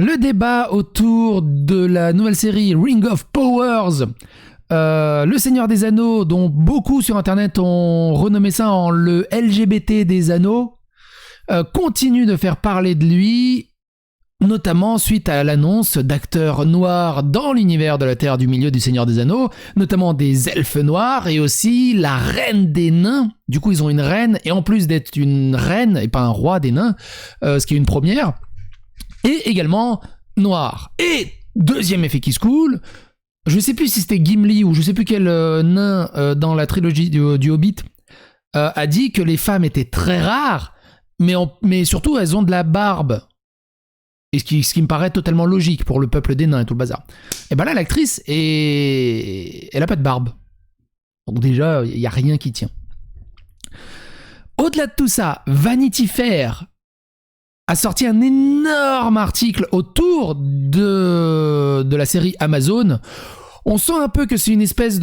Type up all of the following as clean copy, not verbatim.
Le débat autour de la nouvelle série Ring of Powers, le Seigneur des Anneaux, dont beaucoup sur Internet ont renommé ça en le LGBT des Anneaux, continue de faire parler de lui, notamment suite à l'annonce d'acteurs noirs dans l'univers de la Terre du Milieu du Seigneur des Anneaux, notamment des elfes noirs et aussi la reine des nains. Du coup, ils ont une reine, et en plus d'être une reine et pas un roi des nains, ce qui est une première, et également noir. Et deuxième effet qui se coule, je sais plus si c'était Gimli ou je sais plus quel nain dans la trilogie du Hobbit a dit que les femmes étaient très rares, mais surtout elles ont de la barbe. Et ce qui me paraît totalement logique pour le peuple des nains et tout le bazar. Et ben là, l'actrice, elle a pas de barbe. Donc déjà, il n'y a rien qui tient. Au-delà de tout ça, Vanity Fair a sorti un énorme article autour de la série Amazon. On sent un peu que c'est une espèce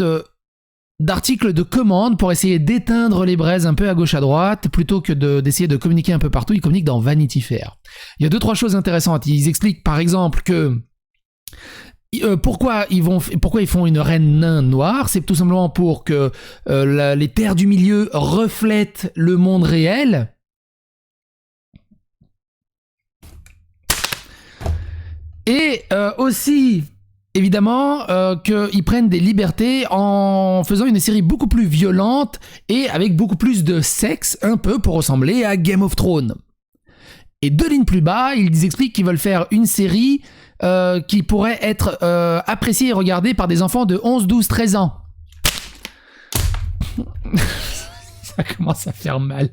d'article de commande pour essayer d'éteindre les braises un peu à gauche à droite, plutôt que d'essayer de communiquer un peu partout. Ils communiquent dans Vanity Fair. Il y a 2-3 choses intéressantes. Ils expliquent par exemple que pourquoi ils font une reine nain noire. C'est tout simplement pour que les terres du milieu reflètent le monde réel. Et aussi, évidemment, qu'ils prennent des libertés en faisant une série beaucoup plus violente et avec beaucoup plus de sexe, un peu pour ressembler à Game of Thrones. Et 2 lignes plus bas, ils expliquent qu'ils veulent faire une série qui pourrait être appréciée et regardée par des enfants de 11, 12, 13 ans. Ça commence à faire mal.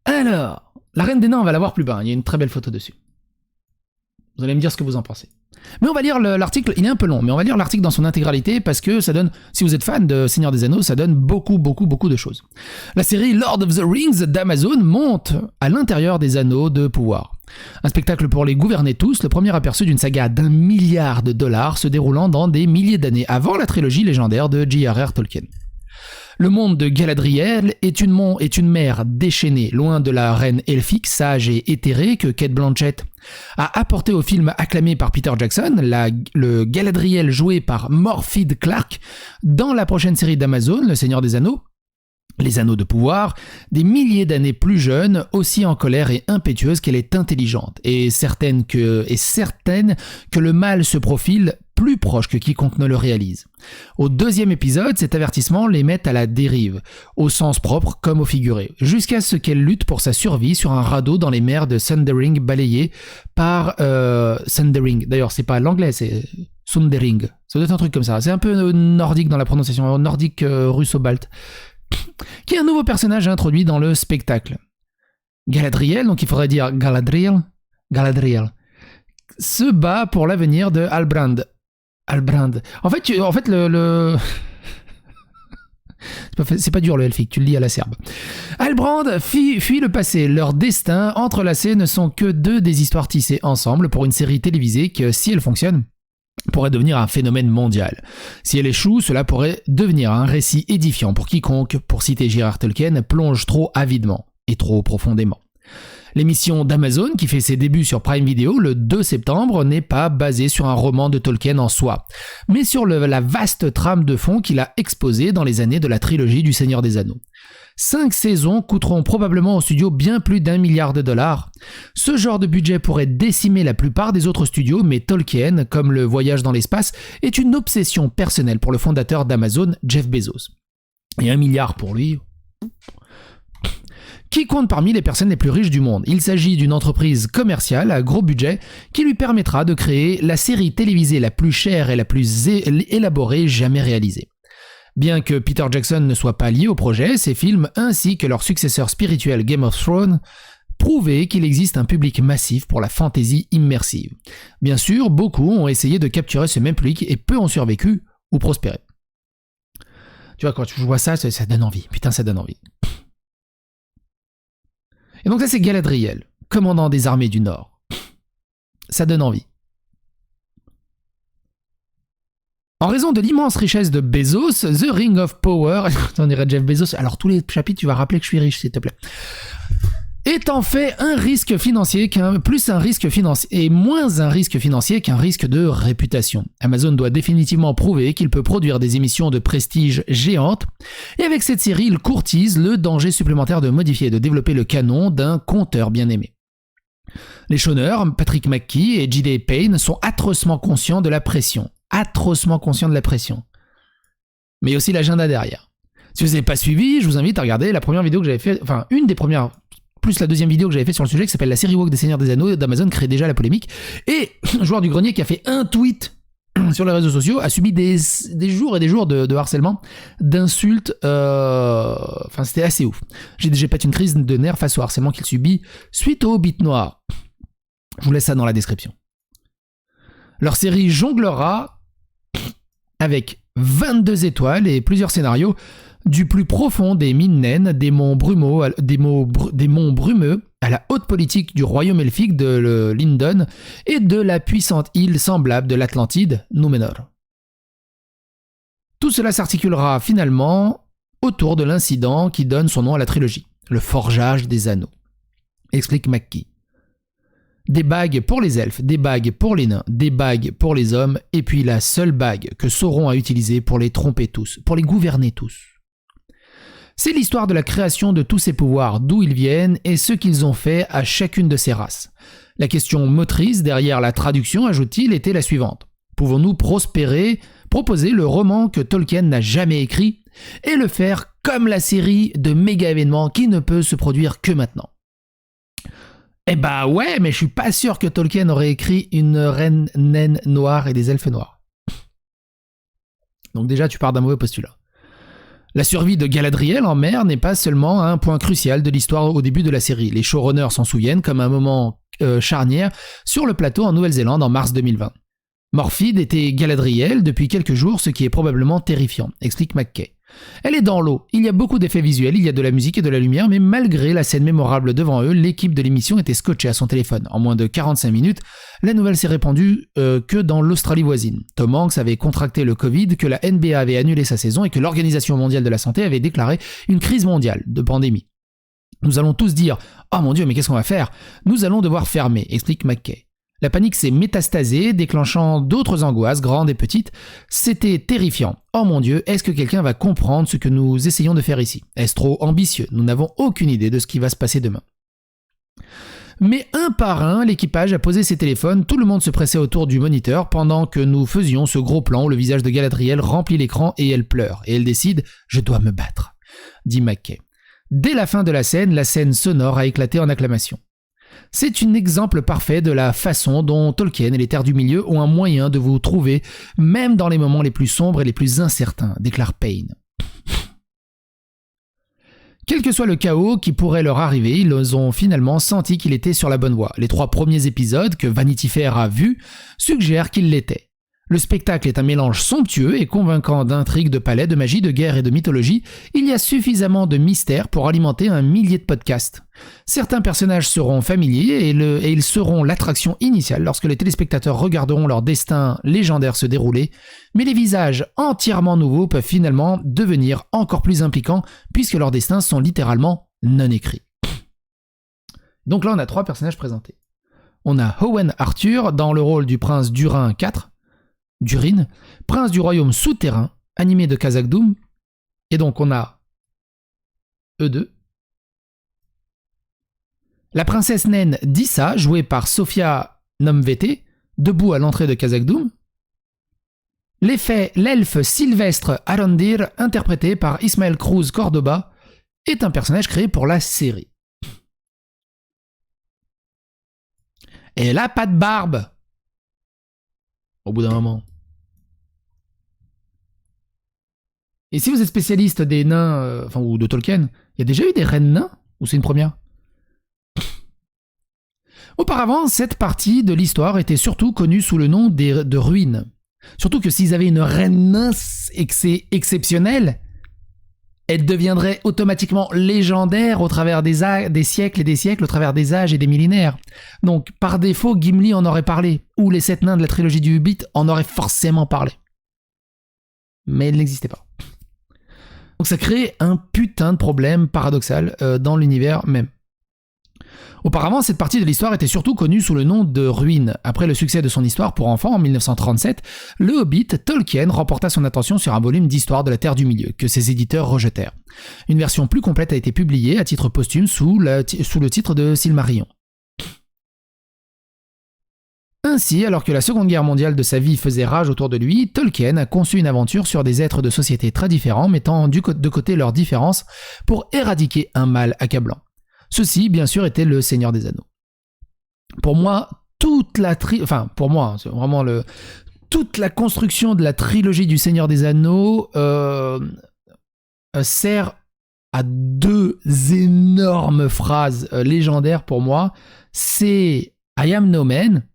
Alors, la Reine des Nains, on va la voir plus bas, il y a une très belle photo dessus. Vous allez me dire ce que vous en pensez. Mais on va lire l'article, il est un peu long, mais on va lire l'article dans son intégralité parce que ça donne, si vous êtes fan de Seigneur des Anneaux, ça donne beaucoup de choses. La série Lord of the Rings d'Amazon monte à l'intérieur des anneaux de pouvoir. Un spectacle pour les gouverner tous, le premier aperçu d'une saga d'1 milliard de dollars se déroulant dans des milliers d'années avant la trilogie légendaire de J.R.R. Tolkien. Le monde de Galadriel est une mère déchaînée, loin de la reine elfique, sage et éthérée que Cate Blanchett a apporté au film acclamé par Peter Jackson, le Galadriel joué par Morfydd Clark, dans la prochaine série d'Amazon, Le Seigneur des Anneaux, les Anneaux de pouvoir, des milliers d'années plus jeune, aussi en colère et impétueuse qu'elle est intelligente, et certaine que le mal se profile plus proche que quiconque ne le réalise. Au 2e épisode, cet avertissement les met à la dérive, au sens propre comme au figuré, jusqu'à ce qu'elle lutte pour sa survie sur un radeau dans les mers de Sundering balayé par Sundering. D'ailleurs, c'est pas l'anglais, c'est Sundering. Ça doit être un truc comme ça. C'est un peu nordique dans la prononciation, nordique russo-balte. Qui est un nouveau personnage introduit dans le spectacle. Galadriel, donc il faudrait dire Galadriel, se bat pour l'avenir de Halbrand. En fait, c'est pas dur le elfique, tu le lis à la serbe. Halbrand fuit le passé. Leurs destins entrelacés ne sont que 2 des histoires tissées ensemble pour une série télévisée qui, si elle fonctionne, pourrait devenir un phénomène mondial. Si elle échoue, cela pourrait devenir un récit édifiant pour quiconque, pour citer J.R.R. Tolkien, plonge trop avidement et trop profondément. L'émission d'Amazon, qui fait ses débuts sur Prime Video le 2 septembre, n'est pas basée sur un roman de Tolkien en soi, mais sur la vaste trame de fond qu'il a exposée dans les années de la trilogie du Seigneur des Anneaux. 5 saisons coûteront probablement au studio bien plus d'1 milliard de dollars. Ce genre de budget pourrait décimer la plupart des autres studios, mais Tolkien, comme le voyage dans l'espace, est une obsession personnelle pour le fondateur d'Amazon, Jeff Bezos. Et 1 milliard pour lui... qui compte parmi les personnes les plus riches du monde. Il s'agit d'une entreprise commerciale à gros budget qui lui permettra de créer la série télévisée la plus chère et la plus élaborée jamais réalisée. Bien que Peter Jackson ne soit pas lié au projet, ces films, ainsi que leur successeur spirituel Game of Thrones, prouvaient qu'il existe un public massif pour la fantasy immersive. Bien sûr, beaucoup ont essayé de capturer ce même public et peu ont survécu ou prospéré. Tu vois, quand tu vois ça donne envie. Putain, ça donne envie. Et donc ça, c'est Galadriel, commandant des armées du Nord. Ça donne envie. En raison de l'immense richesse de Bezos, The Ring of Power, on dirait Jeff Bezos, alors tous les chapitres, tu vas rappeler que je suis riche, s'il te plaît, est en fait un risque financier plus un risque financier et moins un risque financier qu'un risque de réputation. Amazon doit définitivement prouver qu'il peut produire des émissions de prestige géantes, et avec cette série, il courtise le danger supplémentaire de modifier et de développer le canon d'un conteur bien aimé. Les showrunners, Patrick McKee et J.D. Payne, sont atrocement conscients de la pression. Mais aussi l'agenda derrière. Si vous n'avez pas suivi, je vous invite à regarder la première vidéo que j'avais fait, enfin une des premières, plus la deuxième vidéo que j'avais fait sur le sujet, qui s'appelle La série woke des Seigneurs des Anneaux d'Amazon, crée déjà la polémique. Et Joueur du Grenier, qui a fait un tweet sur les réseaux sociaux, a subi des jours et des jours de harcèlement, d'insultes, enfin c'était assez ouf. J'ai déjà fait une crise de nerfs face au harcèlement qu'il subit suite au Hobbit noir. Je vous laisse ça dans la description. Leur série jonglera avec 22 étoiles et plusieurs scénarios du plus profond des mines naines, des monts brumeux à la haute politique du royaume elfique de Lindon et de la puissante île semblable de l'Atlantide, Númenor. Tout cela s'articulera finalement autour de l'incident qui donne son nom à la trilogie, le forgeage des anneaux, explique McKee. Des bagues pour les elfes, des bagues pour les nains, des bagues pour les hommes, et puis la seule bague que Sauron a utilisée pour les tromper tous, pour les gouverner tous. C'est l'histoire de la création de tous ces pouvoirs, d'où ils viennent et ce qu'ils ont fait à chacune de ces races. La question motrice derrière la traduction, ajoute-t-il, était la suivante. Pouvons-nous proposer le roman que Tolkien n'a jamais écrit et le faire comme la série de méga événements qui ne peut se produire que maintenant? Eh bah ouais, mais je suis pas sûr que Tolkien aurait écrit une reine naine noire et des elfes noirs. Donc déjà, tu pars d'un mauvais postulat. La survie de Galadriel en mer n'est pas seulement un point crucial de l'histoire au début de la série. Les showrunners s'en souviennent comme un moment charnière sur le plateau en Nouvelle-Zélande en mars 2020. Morphide était Galadriel depuis quelques jours, ce qui est probablement terrifiant, explique McKay. Elle est dans l'eau, il y a beaucoup d'effets visuels, il y a de la musique et de la lumière, mais malgré la scène mémorable devant eux, l'équipe de l'émission était scotchée à son téléphone. En moins de 45 minutes, la nouvelle s'est répandue que dans l'Australie voisine. Tom Hanks avait contracté le Covid, que la NBA avait annulé sa saison et que l'Organisation mondiale de la santé avait déclaré une crise mondiale de pandémie. Nous allons tous dire « Oh mon Dieu, mais qu'est-ce qu'on va faire ?» Nous allons devoir fermer, explique McKay. La panique s'est métastasée, déclenchant d'autres angoisses, grandes et petites. C'était terrifiant. Oh mon Dieu, est-ce que quelqu'un va comprendre ce que nous essayons de faire ici? Est-ce trop ambitieux? Nous n'avons aucune idée de ce qui va se passer demain. Mais un par un, l'équipage a posé ses téléphones, tout le monde se pressait autour du moniteur pendant que nous faisions ce gros plan où le visage de Galadriel remplit l'écran et elle pleure. Et elle décide « Je dois me battre », dit McKay. Dès la fin de la scène sonore a éclaté en acclamation. C'est un exemple parfait de la façon dont Tolkien et les Terres du Milieu ont un moyen de vous trouver, même dans les moments les plus sombres et les plus incertains, déclare Payne. Quel que soit le chaos qui pourrait leur arriver, ils ont finalement senti qu'il était sur la bonne voie. Les 3 premiers épisodes que Vanity Fair a vus suggèrent qu'il l'était. Le spectacle est un mélange somptueux et convaincant d'intrigues, de palais, de magie, de guerre et de mythologie. Il y a suffisamment de mystère pour alimenter un millier de podcasts. Certains personnages seront familiers et ils seront l'attraction initiale lorsque les téléspectateurs regarderont leur destin légendaire se dérouler, mais les visages entièrement nouveaux peuvent finalement devenir encore plus impliquants puisque leurs destins sont littéralement non écrits. Donc là on a 3 personnages présentés. On a Owen Arthur dans le rôle du prince Durin IV, Durin, prince du royaume souterrain, animé de Khazad-dûm. Et donc on a eux deux. La princesse naine Dissa, jouée par Sofia Nomvete, debout à l'entrée de Khazad-dûm. L'elfe Sylvestre Arondir, interprété par Ismael Cruz Cordoba, est un personnage créé pour la série. Et elle a pas de barbe. Au bout d'un moment. Et si vous êtes spécialiste des nains, ou de Tolkien, il y a déjà eu des reines nains? Ou c'est une première? Auparavant, cette partie de l'histoire était surtout connue sous le nom de ruines. Surtout que s'ils avaient une reine nain et que c'est exceptionnel, elle deviendrait automatiquement légendaire au travers des siècles et des siècles, au travers des âges et des millénaires. Donc, par défaut, Gimli en aurait parlé, ou les 7 nains de la trilogie du Hobbit en auraient forcément parlé. mais elle n'existait pas. Donc ça crée un putain de problème paradoxal dans l'univers même. Auparavant, cette partie de l'histoire était surtout connue sous le nom de Ruines. Après le succès de son histoire pour enfants en 1937, le Hobbit, Tolkien remporta son attention sur un volume d'histoire de la Terre du Milieu, que ses éditeurs rejetèrent. Une version plus complète a été publiée à titre posthume sous le titre de Silmarillion. Ainsi, alors que la Seconde Guerre mondiale de sa vie faisait rage autour de lui, Tolkien a conçu une aventure sur des êtres de société très différents, mettant de côté leurs différences pour éradiquer un mal accablant. Ceci, bien sûr, était le Seigneur des Anneaux. Pour moi, toute la construction de la trilogie du Seigneur des Anneaux sert à deux énormes phrases légendaires pour moi. C'est « I am no man »,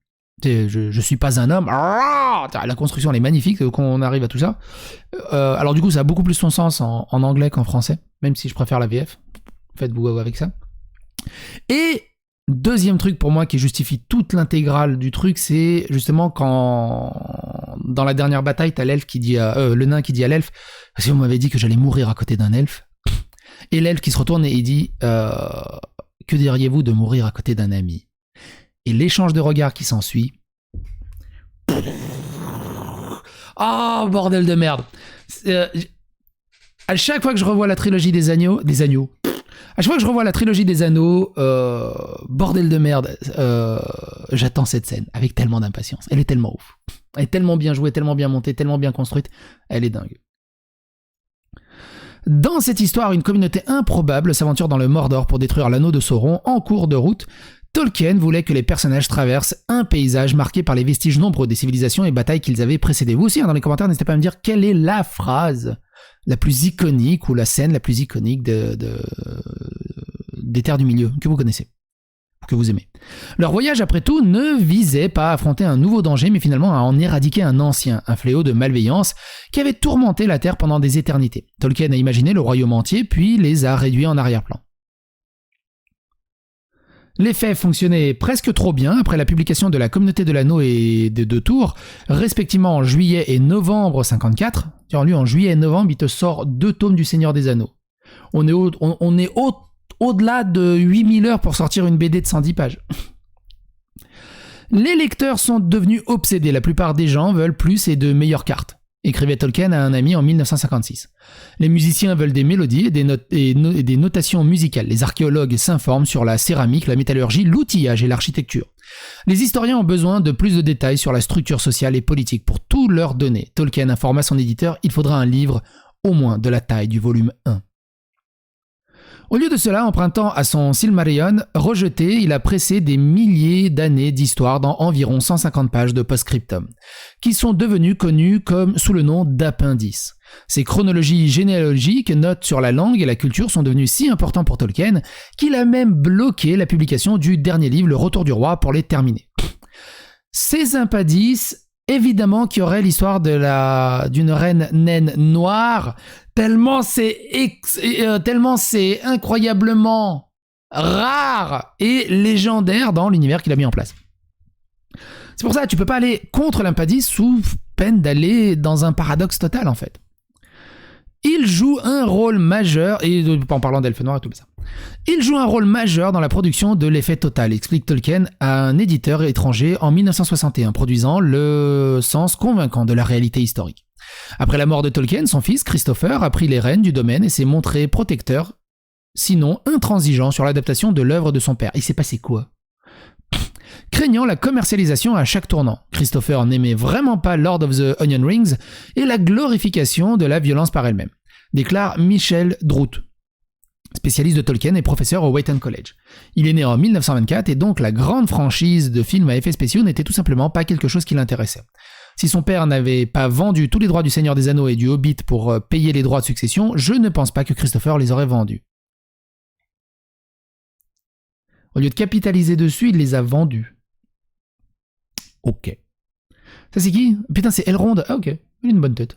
je suis pas un homme. La construction elle est magnifique qu'on arrive à tout ça. Alors du coup ça a beaucoup plus son sens en anglais qu'en français, même si je préfère la VF. Faites-vous avec ça. Et deuxième truc pour moi qui justifie toute l'intégrale du truc, c'est justement quand dans la dernière bataille t'as l'elfe qui dit le nain qui dit à l'elfe, parce que vous m'avez dit que j'allais mourir à côté d'un elfe, et l'elfe qui se retourne et il dit que diriez-vous de mourir à côté d'un ami? Et l'échange de regards qui s'ensuit. Oh, bordel de merde. À chaque fois que je revois la trilogie des anneaux. À chaque fois que je revois la trilogie des anneaux, bordel de merde, j'attends cette scène avec tellement d'impatience. Elle est tellement ouf. Elle est tellement bien jouée, tellement bien montée, tellement bien construite. Elle est dingue. Dans cette histoire, une communauté improbable s'aventure dans le Mordor pour détruire l'anneau de Sauron en cours de route. Tolkien voulait que les personnages traversent un paysage marqué par les vestiges nombreux des civilisations et batailles qu'ils avaient précédées. Vous aussi, dans les commentaires, n'hésitez pas à me dire quelle est la phrase la plus iconique ou la scène la plus iconique des Terres du Milieu que vous connaissez, que vous aimez. Leur voyage, après tout, ne visait pas à affronter un nouveau danger, mais finalement à en éradiquer un ancien, un fléau de malveillance qui avait tourmenté la Terre pendant des éternités. Tolkien a imaginé le royaume entier, puis les a réduits en arrière-plan. L'effet fonctionnait presque trop bien après la publication de la Communauté de l'Anneau et des Deux Tours, respectivement en juillet et novembre 54. Lui, en juillet et novembre, il te sort 2 tomes du Seigneur des Anneaux. On est au-delà de 8000 heures pour sortir une BD de 110 pages. Les lecteurs sont devenus obsédés. La plupart des gens veulent plus et de meilleures cartes, écrivait Tolkien à un ami en 1956. Les musiciens veulent des mélodies et des notations musicales. Les archéologues s'informent sur la céramique, la métallurgie, l'outillage et l'architecture. Les historiens ont besoin de plus de détails sur la structure sociale et politique pour tout leur donner. Tolkien informa son éditeur, il faudra un livre au moins de la taille du volume 1. Au lieu de cela, empruntant à son Silmarillion rejeté, il a pressé des milliers d'années d'histoire dans environ 150 pages de post-scriptum, qui sont devenus connus comme sous le nom d'appendices. Ces chronologies généalogiques, notes sur la langue et la culture sont devenues si importants pour Tolkien qu'il a même bloqué la publication du dernier livre, Le Retour du Roi, pour les terminer. Ces appendices, évidemment qu'il y aurait l'histoire d'une reine naine noire, tellement c'est incroyablement rare et légendaire dans l'univers qu'il a mis en place. C'est pour ça que tu peux pas aller contre l'impadis sous peine d'aller dans un paradoxe total en fait. Il joue un rôle majeur, et en parlant d'elfe noir et tout ça, il joue un rôle majeur dans la production de l'effet total, explique Tolkien à un éditeur étranger en 1961, produisant le sens convaincant de la réalité historique. Après la mort de Tolkien, son fils, Christopher, a pris les rênes du domaine et s'est montré protecteur, sinon intransigeant sur l'adaptation de l'œuvre de son père. Il s'est passé quoi ? Craignant la commercialisation à chaque tournant. Christopher n'aimait vraiment pas Lord of the Onion Rings et la glorification de la violence par elle-même, déclare Michel Drout, spécialiste de Tolkien et professeur au Wheaton College. Il est né en 1924 et donc la grande franchise de films à effets spéciaux n'était tout simplement pas quelque chose qui l'intéressait. Si son père n'avait pas vendu tous les droits du Seigneur des Anneaux et du Hobbit pour payer les droits de succession, je ne pense pas que Christopher les aurait vendus. Au lieu de capitaliser dessus, il les a vendus. Ok. Ça c'est qui ? Putain, c'est Elrond. Ah ok, il a une bonne tête.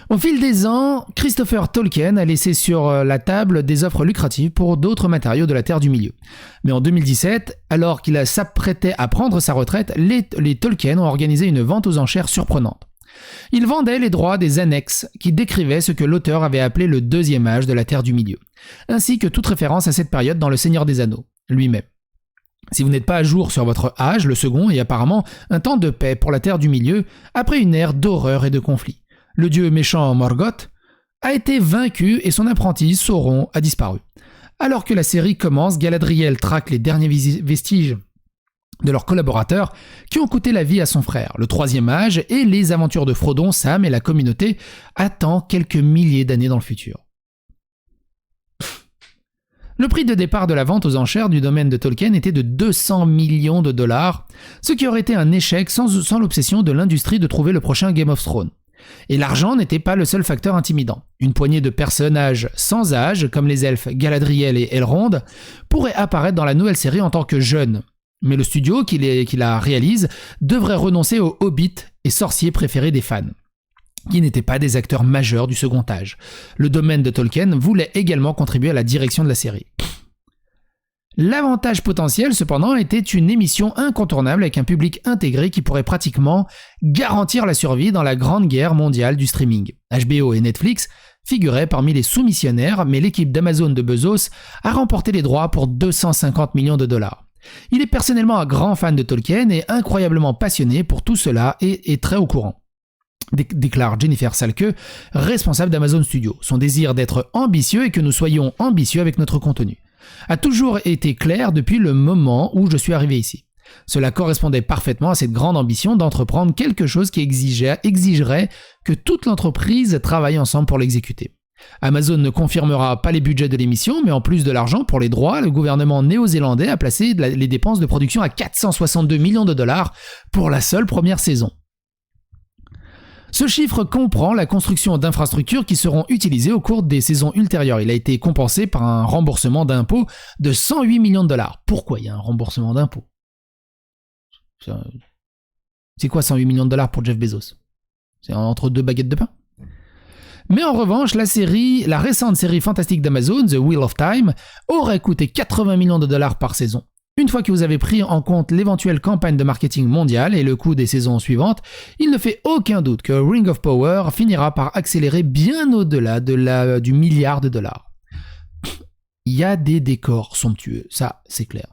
Au fil des ans, Christopher Tolkien a laissé sur la table des offres lucratives pour d'autres matériaux de la Terre du Milieu. Mais en 2017, alors qu'il s'apprêtait à prendre sa retraite, les Tolkien ont organisé une vente aux enchères surprenante. Ils vendaient les droits des annexes qui décrivaient ce que l'auteur avait appelé le deuxième âge de la Terre du Milieu, ainsi que toute référence à cette période dans Le Seigneur des Anneaux, lui-même. Si vous n'êtes pas à jour sur votre âge, le second est apparemment un temps de paix pour la Terre du Milieu après une ère d'horreur et de conflit. Le dieu méchant Morgoth a été vaincu et son apprenti Sauron a disparu. Alors que la série commence, Galadriel traque les derniers vestiges de leurs collaborateurs qui ont coûté la vie à son frère. Le troisième âge et les aventures de Frodon, Sam et la communauté attend quelques milliers d'années dans le futur. Le prix de départ de la vente aux enchères du domaine de Tolkien était de 200 millions de dollars, ce qui aurait été un échec sans l'obsession de l'industrie de trouver le prochain Game of Thrones. Et l'argent n'était pas le seul facteur intimidant. Une poignée de personnages sans âge, comme les elfes Galadriel et Elrond, pourraient apparaître dans la nouvelle série en tant que jeunes. Mais le studio qui la réalise devrait renoncer aux hobbits et sorciers préférés des fans, qui n'étaient pas des acteurs majeurs du second âge. Le domaine de Tolkien voulait également contribuer à la direction de la série. L'avantage potentiel, cependant, était une émission incontournable avec un public intégré qui pourrait pratiquement garantir la survie dans la grande guerre mondiale du streaming. HBO et Netflix figuraient parmi les soumissionnaires, mais l'équipe d'Amazon de Bezos a remporté les droits pour 250 millions de dollars. Il est personnellement un grand fan de Tolkien et incroyablement passionné pour tout cela et est très au courant, déclare Jennifer Salke, responsable d'Amazon Studios. Son désir d'être ambitieux et que nous soyons ambitieux avec notre contenu a toujours été clair depuis le moment où je suis arrivé ici. Cela correspondait parfaitement à cette grande ambition d'entreprendre quelque chose qui exigerait que toute l'entreprise travaille ensemble pour l'exécuter. Amazon ne confirmera pas les budgets de l'émission, mais en plus de l'argent pour les droits, le gouvernement néo-zélandais a placé les dépenses de production à 462 millions de dollars pour la seule première saison. Ce chiffre comprend la construction d'infrastructures qui seront utilisées au cours des saisons ultérieures. Il a été compensé par un remboursement d'impôts de 108 millions de dollars. Pourquoi il y a un remboursement d'impôts ? C'est quoi 108 millions de dollars pour Jeff Bezos ? C'est entre deux baguettes de pain ? Mais en revanche, la récente série fantastique d'Amazon, The Wheel of Time, aurait coûté 80 millions de dollars par saison. Une fois que vous avez pris en compte l'éventuelle campagne de marketing mondiale et le coût des saisons suivantes, il ne fait aucun doute que Ring of Power finira par accélérer bien au-delà du milliard de dollars. Il y a des décors somptueux, ça c'est clair.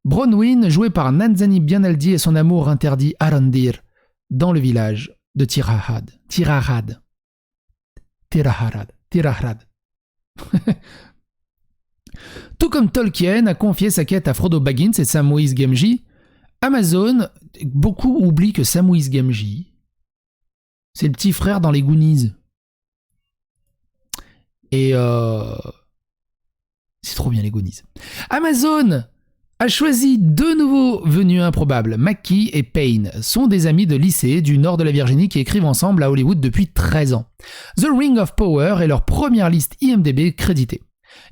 Bronwyn, joué par Nanzani Bianaldi et son amour interdit Arondir, dans le village de Tirahad. Tout comme Tolkien a confié sa quête à Frodo Baggins et Samwise Gamgee, Amazon, beaucoup oublient que Samwise Gamgee, c'est le petit frère dans les Goonies. Et c'est trop bien les Goonies. Amazon a choisi deux nouveaux venus improbables. Mackie et Payne sont des amis de lycée du nord de la Virginie qui écrivent ensemble à Hollywood depuis 13 ans. The Ring of Power est leur première liste IMDb créditée.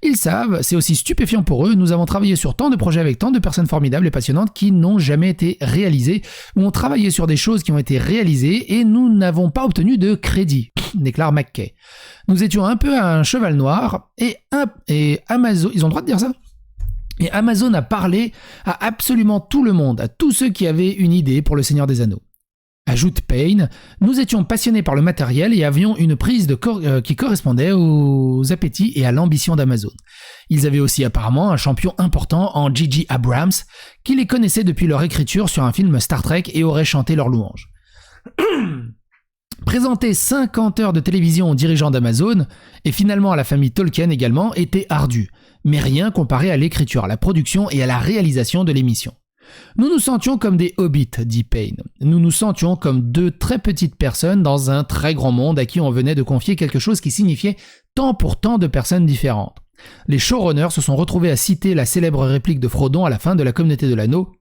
Ils savent, c'est aussi stupéfiant pour eux, nous avons travaillé sur tant de projets avec tant de personnes formidables et passionnantes qui n'ont jamais été réalisées, ou ont travaillé sur des choses qui ont été réalisées et nous n'avons pas obtenu de crédit, déclare McKay. Nous étions un peu à un cheval noir et Amazon, ils ont le droit de dire ça ? Et Amazon a parlé à absolument tout le monde, à tous ceux qui avaient une idée pour Le Seigneur des Anneaux. Ajoute Payne, nous étions passionnés par le matériel et avions une prise qui correspondait aux appétits et à l'ambition d'Amazon. Ils avaient aussi apparemment un champion important en J.J. Abrams, qui les connaissait depuis leur écriture sur un film Star Trek et aurait chanté leur louange. Présenter 50 heures de télévision aux dirigeants d'Amazon, et finalement à la famille Tolkien également, était ardu, mais rien comparé à l'écriture, à la production et à la réalisation de l'émission. Nous nous sentions comme des hobbits, dit Payne. Nous nous sentions comme deux très petites personnes dans un très grand monde à qui on venait de confier quelque chose qui signifiait tant pour tant de personnes différentes. Les showrunners se sont retrouvés à citer la célèbre réplique de Frodon à la fin de La Communauté de l'Anneau.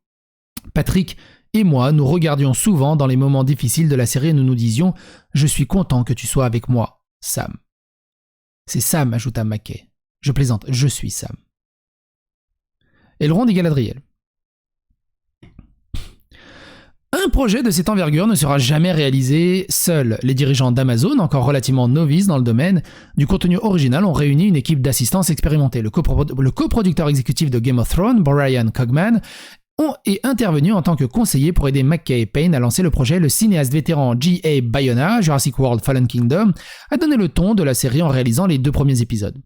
Patrick et moi, nous regardions souvent dans les moments difficiles de la série et nous nous disions « Je suis content que tu sois avec moi, Sam ». C'est Sam, ajouta Mackay. Je plaisante, je suis Sam. Elrond et Galadriel. Un projet de cette envergure ne sera jamais réalisé seul. Les dirigeants d'Amazon, encore relativement novices dans le domaine du contenu original, ont réuni une équipe d'assistance expérimentée. Le coproducteur exécutif de Game of Thrones, Brian Cogman, est intervenu en tant que conseiller pour aider McKay et Payne à lancer le projet. Le cinéaste vétéran J.A. Bayona, Jurassic World Fallen Kingdom, a donné le ton de la série en réalisant les 2 premiers épisodes.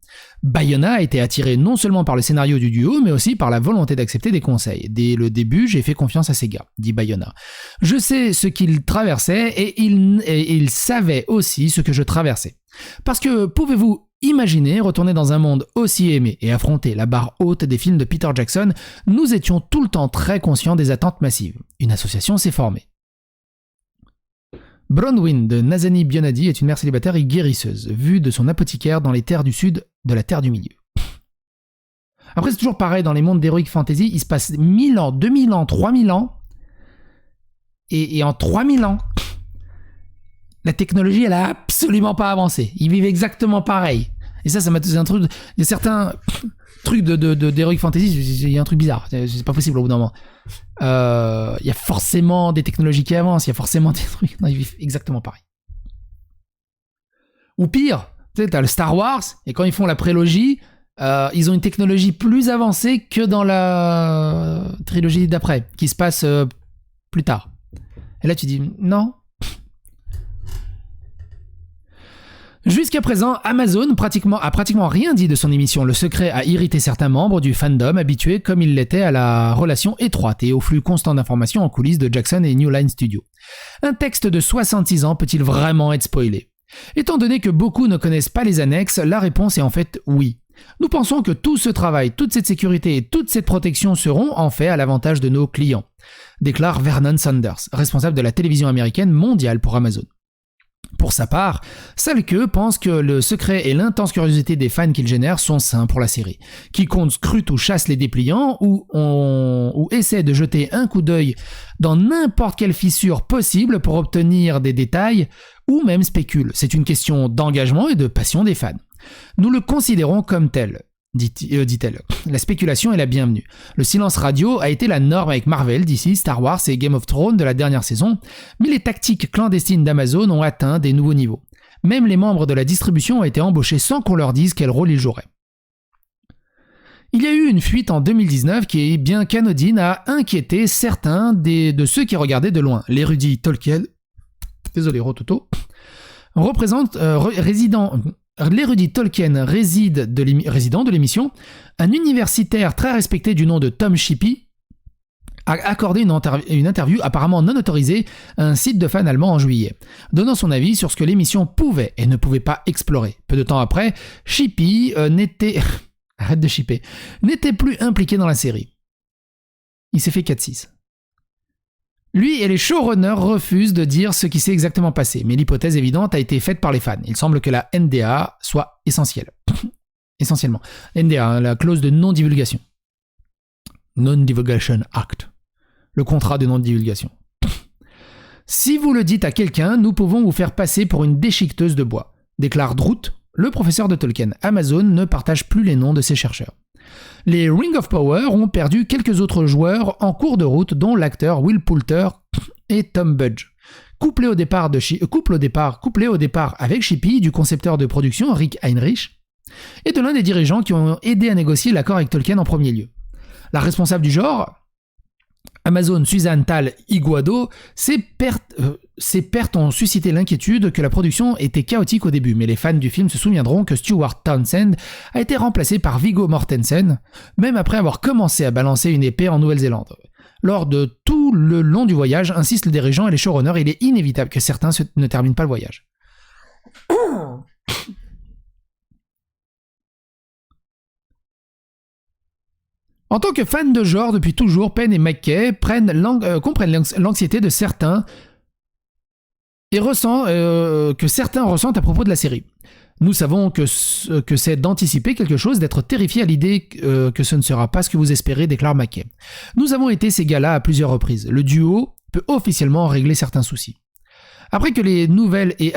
Bayona a été attiré non seulement par le scénario du duo, mais aussi par la volonté d'accepter des conseils. Dès le début, j'ai fait confiance à ces gars, dit Bayona. Je sais ce qu'ils traversaient et ils savaient aussi ce que je traversais. Parce que pouvez-vous imaginer retourner dans un monde aussi aimé et affronter la barre haute des films de Peter Jackson? Nous étions tout le temps très conscients des attentes massives. Une association s'est formée. Bronwyn de Nazani Bionadi est une mère célibataire et guérisseuse, vue de son apothicaire dans les terres du sud de la Terre du Milieu. Après, c'est toujours pareil, dans les mondes d'Heroic Fantasy, il se passe 1000 ans, 2000 ans, 3000 ans, et en 3000 ans, la technologie, elle a absolument pas avancé. Ils vivent exactement pareil. Et ça m'a c'est un truc. Il y a certains trucs d'Heroic Fantasy, il y a un truc bizarre. C'est pas possible au bout d'un moment. Il y a forcément des technologies qui avancent, il y a forcément des trucs. Non, ils vivent exactement pareil. Ou pire, tu sais, t'as le Star Wars, et quand ils font la prélogie, ils ont une technologie plus avancée que dans la trilogie d'après, qui se passe plus tard. Et là, tu dis non. Jusqu'à présent, Amazon a pratiquement rien dit de son émission. Le secret a irrité certains membres du fandom habitués comme ils l'étaient à la relation étroite et au flux constant d'informations en coulisses de Jackson et New Line Studios. Un texte de 66 ans peut-il vraiment être spoilé? Étant donné que beaucoup ne connaissent pas les annexes, la réponse est en fait oui. Nous pensons que tout ce travail, toute cette sécurité et toute cette protection seront en fait à l'avantage de nos clients, déclare Vernon Sanders, responsable de la télévision américaine mondiale pour Amazon. Pour sa part, Salke pense que le secret et l'intense curiosité des fans qu'il génère sont sains pour la série. Quiconque scrute ou chasse les dépliants ou essaie de jeter un coup d'œil dans n'importe quelle fissure possible pour obtenir des détails ou même spécule. C'est une question d'engagement et de passion des fans. Nous le considérons comme tel. Dit-elle. La spéculation est la bienvenue. Le silence radio a été la norme avec Marvel, DC, Star Wars et Game of Thrones de la dernière saison, mais les tactiques clandestines d'Amazon ont atteint des nouveaux niveaux. Même les membres de la distribution ont été embauchés sans qu'on leur dise quel rôle ils joueraient. Il y a eu une fuite en 2019 qui, bien qu'anodine, a inquiété certains de ceux qui regardaient de loin. L'érudit Tolkien, désolé Rototo, l'érudit Tolkien, résident de l'émission, un universitaire très respecté du nom de Tom Shippey, a accordé une interview apparemment non autorisée à un site de fans allemand en juillet, donnant son avis sur ce que l'émission pouvait et ne pouvait pas explorer. Peu de temps après, Shippey n'était plus impliqué dans la série. Il s'est fait 4-6. Lui et les showrunners refusent de dire ce qui s'est exactement passé, mais l'hypothèse évidente a été faite par les fans. Il semble que la NDA soit essentielle. Essentiellement. NDA, la clause de non-divulgation. Non-Divulgation Act. Le contrat de non-divulgation. Si vous le dites à quelqu'un, nous pouvons vous faire passer pour une déchiqueteuse de bois, déclare Druth, le professeur de Tolkien. Amazon ne partage plus les noms de ses chercheurs. Les Ring of Power ont perdu quelques autres joueurs en cours de route, dont l'acteur Will Poulter et Tom Budge. Couplé au départ avec Shippey, du concepteur de production Rick Heinrich, et de l'un des dirigeants qui ont aidé à négocier l'accord avec Tolkien en premier lieu. La responsable du genre, Amazon Suzanne Tal Iguado, ces pertes ont suscité l'inquiétude que la production était chaotique au début, mais les fans du film se souviendront que Stuart Townsend a été remplacé par Viggo Mortensen, même après avoir commencé à balancer une épée en Nouvelle-Zélande. Lors de tout le long du voyage, insistent le dirigeant et les showrunners, il est inévitable que certains ne terminent pas le voyage. En tant que fan de genre depuis toujours, Payne et McKay comprennent l'anxiété de certains et que certains ressentent à propos de la série. Nous savons que c'est d'anticiper quelque chose, d'être terrifié à l'idée que ce ne sera pas ce que vous espérez, déclare McKay. Nous avons été ces gars-là à plusieurs reprises. Le duo peut officiellement régler certains soucis. Après que la nouvelle ait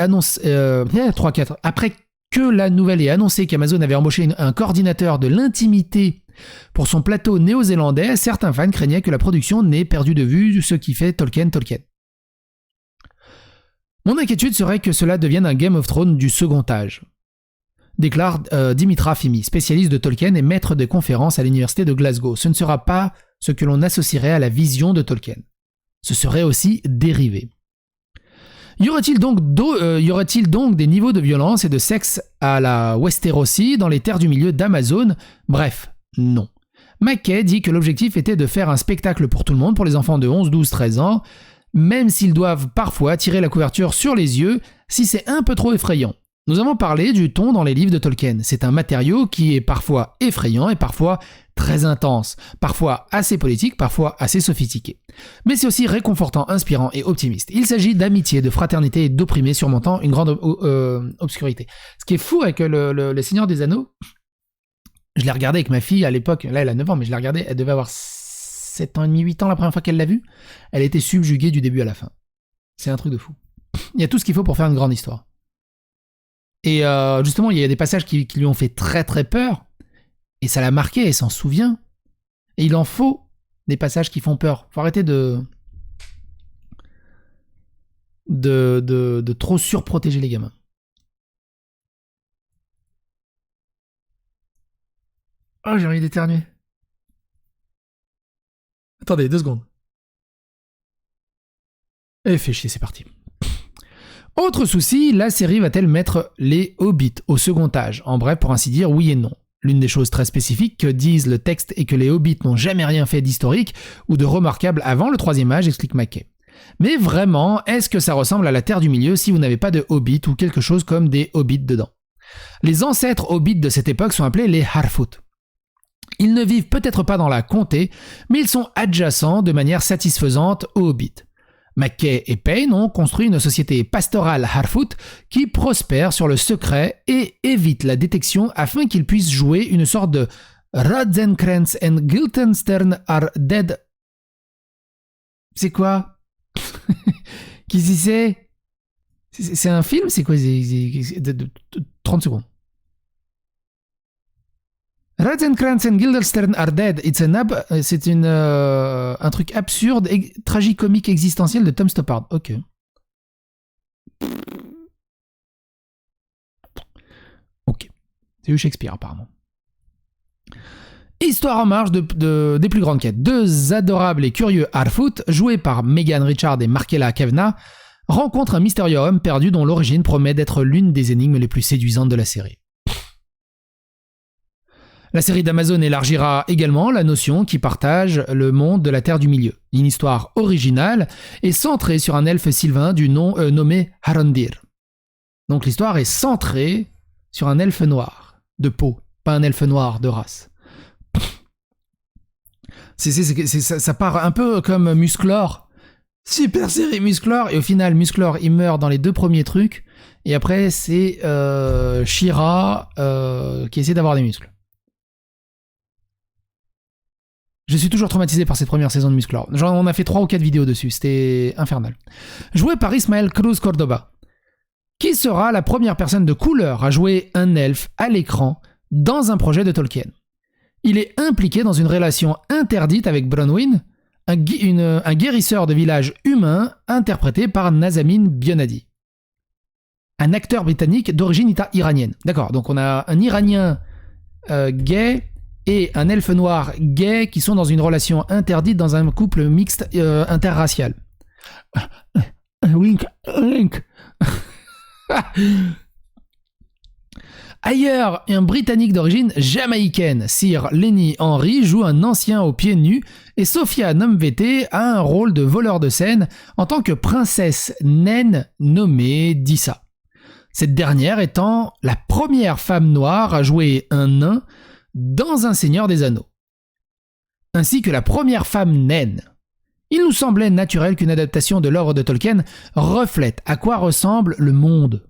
annoncé qu'Amazon avait embauché un coordinateur de l'intimité pour son plateau néo-zélandais, certains fans craignaient que la production n'ait perdu de vue ce qui fait Tolkien. Mon inquiétude serait que cela devienne un Game of Thrones du second âge. déclare Dimitra Fimi, spécialiste de Tolkien et maître de conférences à l'université de Glasgow. Ce ne sera pas ce que l'on associerait à la vision de Tolkien. Ce serait aussi dérivé. Y aurait-il donc des niveaux de violence et de sexe à la Westerosi dans les terres du milieu d'Amazon? Bref, non. Mackay dit que l'objectif était de faire un spectacle pour tout le monde, pour les enfants de 11, 12, 13 ans, même s'ils doivent parfois tirer la couverture sur les yeux si c'est un peu trop effrayant. Nous avons parlé du ton dans les livres de Tolkien. C'est un matériau qui est parfois effrayant et parfois très intense, parfois assez politique, parfois assez sophistiqué. Mais c'est aussi réconfortant, inspirant et optimiste. Il s'agit d'amitié, de fraternité et d'opprimés surmontant une grande obscurité. Ce qui est fou avec le Seigneur des Anneaux, je l'ai regardé avec ma fille à l'époque, là elle a 9 ans, mais je l'ai regardé, elle devait avoir 7 ans et demi, 8 ans la première fois qu'elle l'a vu. Elle était subjuguée du début à la fin. C'est un truc de fou. Il y a tout ce qu'il faut pour faire une grande histoire. Et justement, il y a des passages qui lui ont fait très très peur, et ça l'a marqué, elle s'en souvient. Et il en faut des passages qui font peur. Faut arrêter de trop surprotéger les gamins. Oh, j'ai envie d'éternuer. Attendez, 2 secondes. Et fait chier, c'est parti. Autre souci, la série va-t-elle mettre les hobbits au second âge? En bref, pour ainsi dire, oui et non. L'une des choses très spécifiques que disent le texte est que les hobbits n'ont jamais rien fait d'historique ou de remarquable avant le troisième âge, explique Mackay. Mais vraiment, est-ce que ça ressemble à la Terre du Milieu si vous n'avez pas de hobbits ou quelque chose comme des hobbits dedans? Les ancêtres hobbits de cette époque sont appelés les Harfoot. Ils ne vivent peut-être pas dans la comté, mais ils sont adjacents de manière satisfaisante aux hobbits. Mackay et Payne ont construit une société pastorale Harfoot qui prospère sur le secret et évite la détection afin qu'ils puissent jouer une sorte de Rosencrantz and Guildenstern are dead. C'est quoi? Qui c'est? C'est un film? C'est quoi? 30 secondes. Rosencrantz and Guildenstern are dead. C'est un truc absurde, tragicomique existentiel de Tom Stoppard. Ok. Ok. C'est eu Shakespeare apparemment. Histoire en marche des plus grandes quêtes. 2 adorables et curieux Harfoot, joués par Megan Richard et Markella Kavanagh, rencontrent un mystérieux homme perdu dont l'origine promet d'être l'une des énigmes les plus séduisantes de la série. La série d'Amazon élargira également la notion qui partage le monde de la Terre du Milieu. Une histoire originale est centrée sur un elfe sylvain du nom nommé Harondir. Donc l'histoire est centrée sur un elfe noir, de peau, pas un elfe noir de race. Ça part un peu comme Musclor. Super série Musclor, et au final Musclor il meurt dans les 2 premiers trucs, et après c'est She-Ra qui essaie d'avoir des muscles. Je suis toujours traumatisé par cette première saison de Musclor. On a fait 3 ou 4 vidéos dessus, c'était infernal. Joué par Ismael Cruz Cordoba. Qui sera la première personne de couleur à jouer un elfe à l'écran dans un projet de Tolkien? Il est impliqué dans une relation interdite avec Bronwyn, un guérisseur de village humain interprété par Nazamin Bionadi. Un acteur britannique d'origine iranienne. D'accord, donc on a un Iranien gay et un elfe noir gay qui sont dans une relation interdite dans un couple mixte interracial. Wink, wink. Ailleurs, un Britannique d'origine jamaïcaine, Sir Lenny Henry, joue un ancien aux pieds nus et Sophia Nomvete a un rôle de voleur de scène en tant que princesse naine nommée Dissa. Cette dernière étant la première femme noire à jouer un nain dans Un Seigneur des Anneaux, ainsi que la première femme naine. Il nous semblait naturel qu'une adaptation de l'œuvre de Tolkien reflète à quoi ressemble le monde.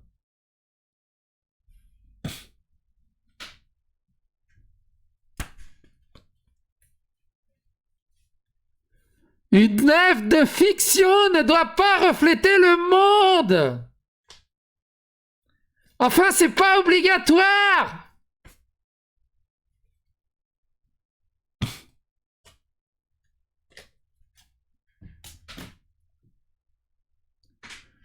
Une œuvre de fiction ne doit pas refléter le monde. Enfin, c'est pas obligatoire.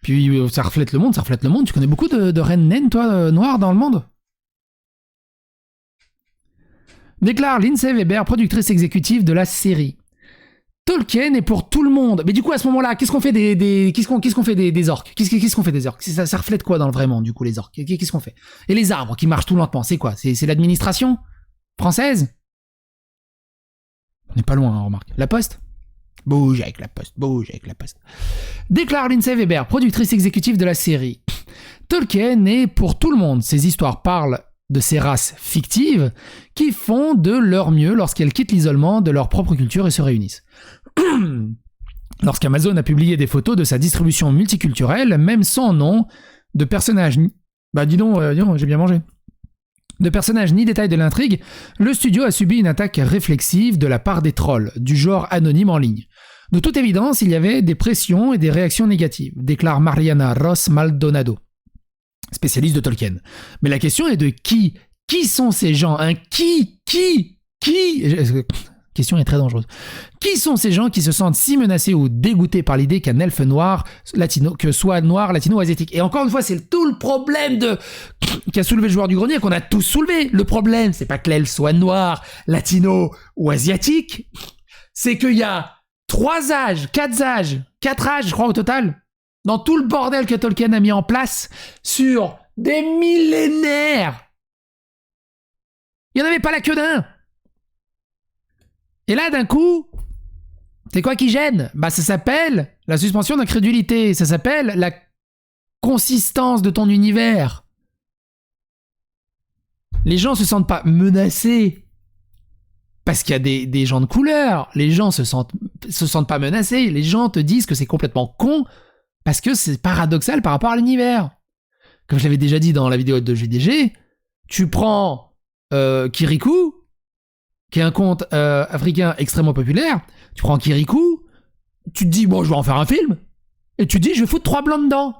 Puis ça reflète le monde, ça reflète le monde. Tu connais beaucoup de reines naines, toi, noires dans le monde? Déclare Lindsay Weber, productrice exécutive de la série. Tolkien est pour tout le monde. Mais du coup, à ce moment-là, qu'est-ce qu'on fait qu'est-ce qu'on fait des orques? Qu'est-ce qu'on fait des orques? Ça reflète quoi dans le vrai monde, du coup, les orques? Qu'est-ce qu'on fait? Et les arbres qui marchent tout lentement, c'est quoi? C'est l'administration française? On n'est pas loin, hein, remarque. La Poste? Bouge avec la Poste, bouge avec la Poste. Déclare Lindsay Weber, productrice exécutive de la série. Tolkien est pour tout le monde. Ces histoires parlent de ces races fictives qui font de leur mieux lorsqu'elles quittent l'isolement de leur propre culture et se réunissent. Lorsqu'Amazon a publié des photos de sa distribution multiculturelle, même sans nom, de personnages... Bah dis donc, j'ai bien mangé. De personnages ni détails de l'intrigue, le studio a subi une attaque réflexive de la part des trolls, du genre anonyme en ligne. De toute évidence, il y avait des pressions et des réactions négatives, déclare Mariana Ross Maldonado, spécialiste de Tolkien. Mais la question est de qui? Qui sont ces gens? Qui? Question est très dangereuse. Qui sont ces gens qui se sentent si menacés ou dégoûtés par l'idée qu'un elfe noir, latino, que soit noir, latino ou asiatique? Et encore une fois, c'est tout le problème qui a soulevé le joueur du grenier, qu'on a tous soulevé. Le problème, c'est pas que l'elfe soit noir, latino ou asiatique, c'est qu'il y a 4 âges, je crois au total, dans tout le bordel que Tolkien a mis en place sur des millénaires. Il n'y en avait pas la queue d'un. Et là, d'un coup, c'est quoi qui gêne? Bah, ça s'appelle la suspension d'incrédulité. Ça s'appelle la consistance de ton univers. Les gens se sentent pas menacés parce qu'il y a des gens de couleur. Les gens se sentent pas menacés. Les gens te disent que c'est complètement con parce que c'est paradoxal par rapport à l'univers. Comme je l'avais déjà dit dans la vidéo de GDG, tu prends Kirikou, qui est un conte africain extrêmement populaire, tu prends Kirikou, tu te dis, bon, je vais en faire un film, et tu te dis, je vais foutre 3 blancs dedans.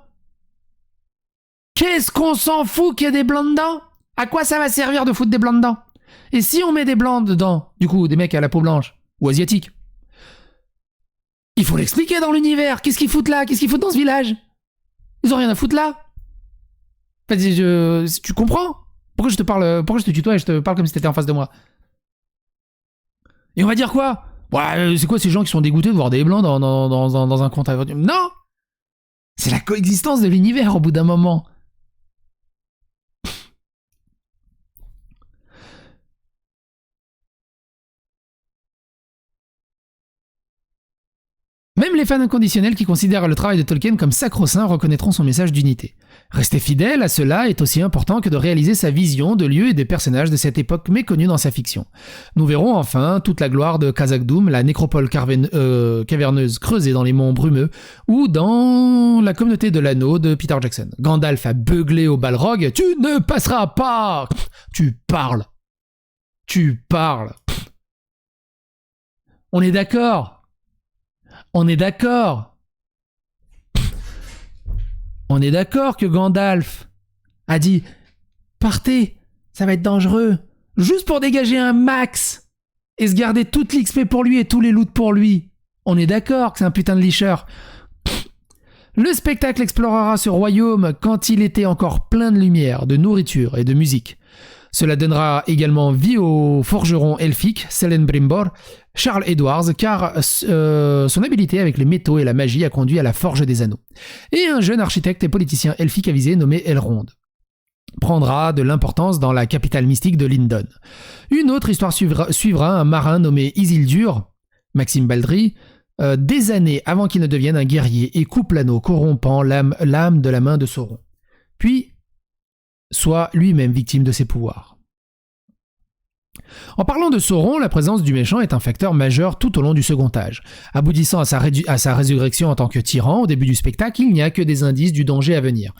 Qu'est-ce qu'on s'en fout qu'il y ait des blancs dedans? À quoi ça va servir de foutre des blancs dedans? Et si on met des blancs dedans, du coup, des mecs à la peau blanche, ou asiatiques, il faut l'expliquer dans l'univers. Qu'est-ce qu'ils foutent là? Qu'est-ce qu'ils foutent dans ce village? Ils ont rien à foutre là. Enfin, tu comprends? Pourquoi je te tutoie et je te parle comme si t'étais en face de moi? Et on va dire quoi? Ouais, c'est quoi ces gens qui sont dégoûtés de voir des blancs dans un conte à... Non! C'est la coexistence de l'univers au bout d'un moment. Même les fans inconditionnels qui considèrent le travail de Tolkien comme sacro-saint reconnaîtront son message d'unité. Rester fidèle à cela est aussi important que de réaliser sa vision de lieux et des personnages de cette époque méconnue dans sa fiction. Nous verrons enfin toute la gloire de Khazad-dûm, la nécropole caverneuse creusée dans les monts brumeux, ou dans la communauté de l'anneau de Peter Jackson. Gandalf a beuglé au Balrog « Tu ne passeras pas !» Tu parles. On est d'accord. On est d'accord que Gandalf a dit « Partez, ça va être dangereux. » Juste pour dégager un max et se garder toute l'XP pour lui et tous les loots pour lui. On est d'accord que c'est un putain de licheur. Le spectacle explorera ce royaume quand il était encore plein de lumière, de nourriture et de musique. Cela donnera également vie au forgeron elfique, Celebrimbor, Charles Edwards, car son habileté avec les métaux et la magie a conduit à la forge des anneaux. Et un jeune architecte et politicien elfique avisé nommé Elrond prendra de l'importance dans la capitale mystique de Lindon. Une autre histoire suivra un marin nommé Isildur, Maxime Baldry, des années avant qu'il ne devienne un guerrier et coupe l'anneau, corrompant l'âme de la main de Sauron. Puis soit lui-même victime de ses pouvoirs. En parlant de Sauron, la présence du méchant est un facteur majeur tout au long du Second Âge. Aboutissant à sa résurrection en tant que tyran au début du spectacle, il n'y a que des indices du danger à venir.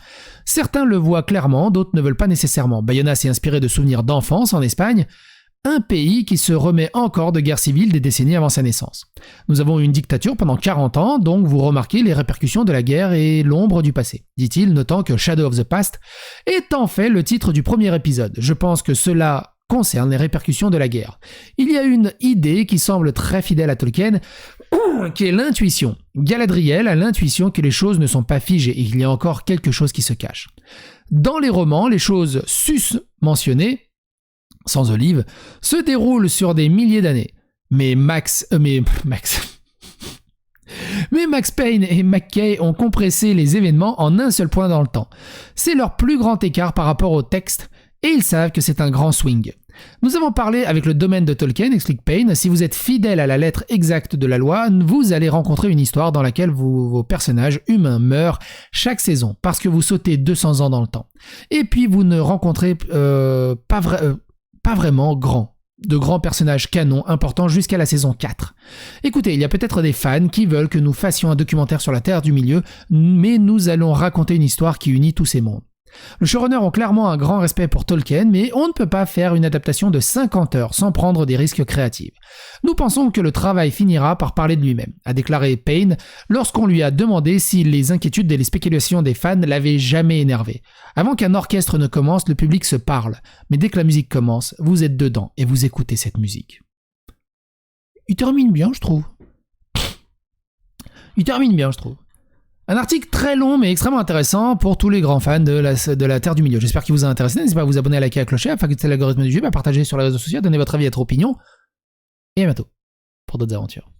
Certains le voient clairement, d'autres ne veulent pas nécessairement. Bayona s'est inspiré de souvenirs d'enfance en Espagne, un pays qui se remet encore de guerre civile des décennies avant sa naissance. Nous avons eu une dictature pendant 40 ans, donc vous remarquez les répercussions de la guerre et l'ombre du passé, dit-il, notant que Shadow of the Past est en fait le titre du premier épisode. Je pense que cela concerne les répercussions de la guerre. Il y a une idée qui semble très fidèle à Tolkien, qui est l'intuition. Galadriel a l'intuition que les choses ne sont pas figées et qu'il y a encore quelque chose qui se cache. Dans les romans, les choses sus-mentionnées sans olive, se déroule sur des milliers d'années. Mais Max Payne et McKay ont compressé les événements en un seul point dans le temps. C'est leur plus grand écart par rapport au texte, et ils savent que c'est un grand swing. Nous avons parlé avec le domaine de Tolkien, explique Payne, si vous êtes fidèle à la lettre exacte de la loi, vous allez rencontrer une histoire dans laquelle vos personnages humains meurent chaque saison, parce que vous sautez 200 ans dans le temps. Et puis vous ne rencontrez pas vraiment de grands personnages canons importants jusqu'à la saison 4. Écoutez, il y a peut-être des fans qui veulent que nous fassions un documentaire sur la Terre du Milieu, mais nous allons raconter une histoire qui unit tous ces mondes. Le showrunner ont clairement un grand respect pour Tolkien, mais on ne peut pas faire une adaptation de 50 heures sans prendre des risques créatifs. Nous pensons que le travail finira par parler de lui-même, a déclaré Payne lorsqu'on lui a demandé si les inquiétudes et les spéculations des fans l'avaient jamais énervé. Avant qu'un orchestre ne commence, le public se parle, mais dès que la musique commence, vous êtes dedans et vous écoutez cette musique. Il termine bien, je trouve. Un article très long mais extrêmement intéressant pour tous les grands fans de la Terre du Milieu. J'espère qu'il vous a intéressé. N'hésitez pas à vous abonner, à liker, à clocher, afin que c'est l'algorithme du YouTube, à partager sur les réseaux sociaux, à donner votre avis, votre opinion. Et à bientôt pour d'autres aventures.